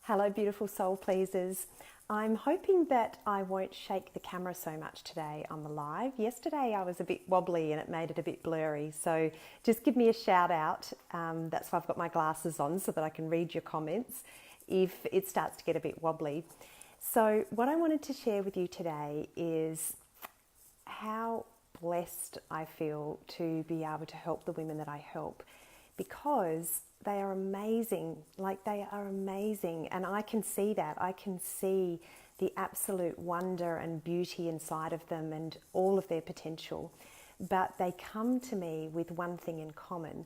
Hello, beautiful soul pleasers. I'm hoping that I won't shake the camera so much today on the live. Yesterday I was a bit wobbly and it made it a bit blurry, so just give me a shout out. That's why I've got my glasses on so that I can read your comments if it starts to get a bit wobbly. So what I wanted to share with you today is how blessed I feel to be able to help the women that I help, because they are amazing. Like, they are amazing, and I can see that. I can see the absolute wonder and beauty inside of them and all of their potential. But they come to me with one thing in common,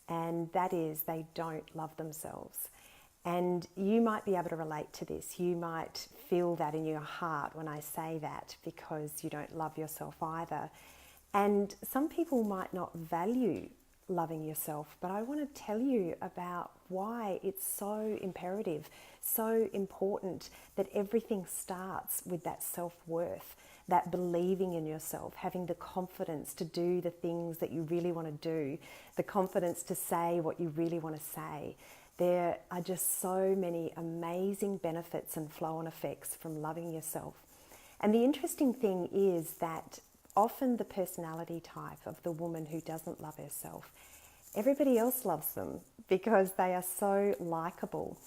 and that is they don't love themselves. And you might be able to relate to this. You might feel that in your heart when I say that, because you don't love yourself either. And some people might not value loving yourself, but I want to tell you about why it's so imperative, so important, that everything starts with that self-worth, that believing in yourself, having the confidence to do the things that you really want to do, the confidence to say what you really want to say. There are just so many amazing benefits and flow-on effects from loving yourself. And the interesting thing is that often the personality type of the woman who doesn't love herself, everybody else loves them because they are so likable.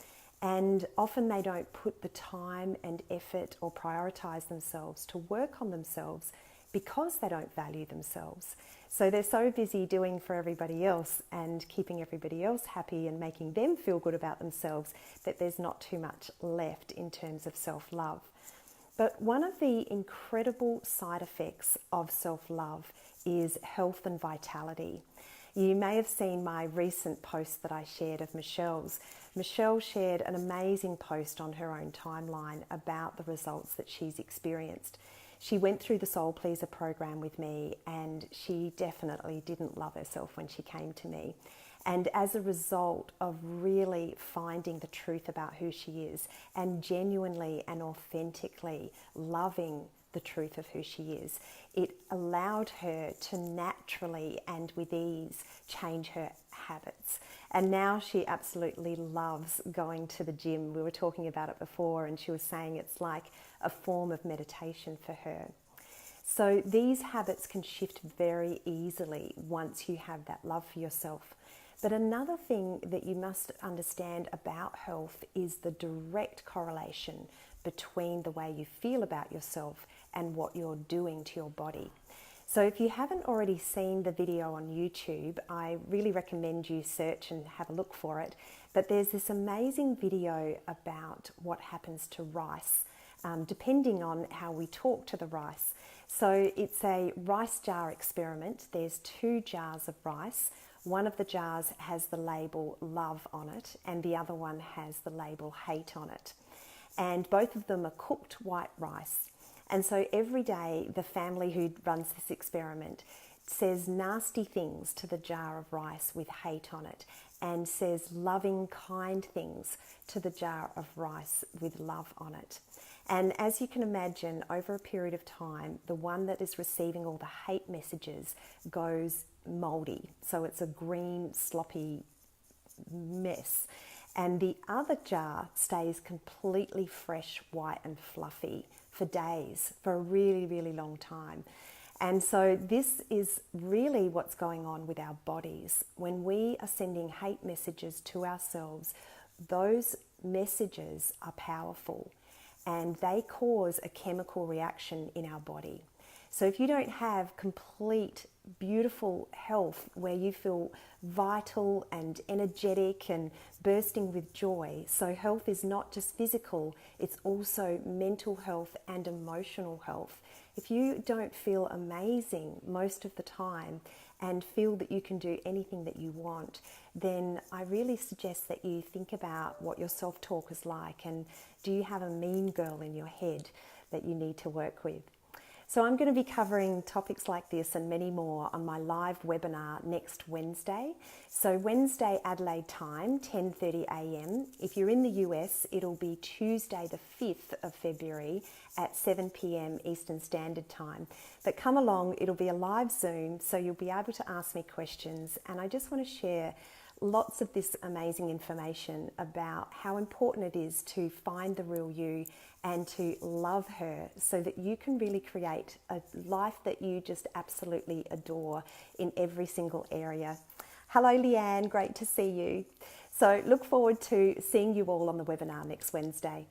And often they don't put the time and effort or prioritize themselves to work on themselves because they don't value themselves. So they're so busy doing for everybody else and keeping everybody else happy and making them feel good about themselves that there's not too much left in terms of self-love. But one of the incredible side effects of self-love is health and vitality. You may have seen my recent post that I shared of Michelle's. Michelle shared an amazing post on her own timeline about the results that she's experienced. She went through the Soul Pleaser program with me, and she definitely didn't love herself when she came to me. And as a result of really finding the truth about who she is and genuinely and authentically loving the truth of who she is, it allowed her to naturally and with ease change her habits. And now she absolutely loves going to the gym. We were talking about it before, and she was saying it's like a form of meditation for her. So these habits can shift very easily once you have that love for yourself. But another thing that you must understand about health is the direct correlation between the way you feel about yourself and what you're doing to your body. So if you haven't already seen the video on YouTube, I really recommend you search and have a look for it. But there's this amazing video about what happens to rice, depending on how we talk to the rice. So it's a rice jar experiment. There's 2 jars of rice. One of the jars has the label love on it, and the other one has the label hate on it. And both of them are cooked white rice. And so every day, the family who runs this experiment says nasty things to the jar of rice with hate on it, and says loving, kind things to the jar of rice with love on it. And as you can imagine, over a period of time, the one that is receiving all the hate messages goes moldy. So it's a green, sloppy mess. And the other jar stays completely fresh, white and fluffy for days, for a really, really long time. And so this is really what's going on with our bodies. When we are sending hate messages to ourselves, those messages are powerful and they cause a chemical reaction in our body. So if you don't have complete, beautiful health where you feel vital and energetic and bursting with joy, so health is not just physical, it's also mental health and emotional health. If you don't feel amazing most of the time and feel that you can do anything that you want, then I really suggest that you think about what your self-talk is like, and do you have a mean girl in your head that you need to work with? So I'm going to be covering topics like this and many more on my live webinar next Wednesday. So Wednesday Adelaide time, 10:30 a.m. If you're in the US, it'll be Tuesday the 5th of February at 7 p.m. Eastern Standard Time. But come along, it'll be a live Zoom, so you'll be able to ask me questions. And I just want to share lots of this amazing information about how important it is to find the real you and to love her so that you can really create a life that you just absolutely adore in every single area. Hello Leanne, great to see you. So look forward to seeing you all on the webinar next Wednesday.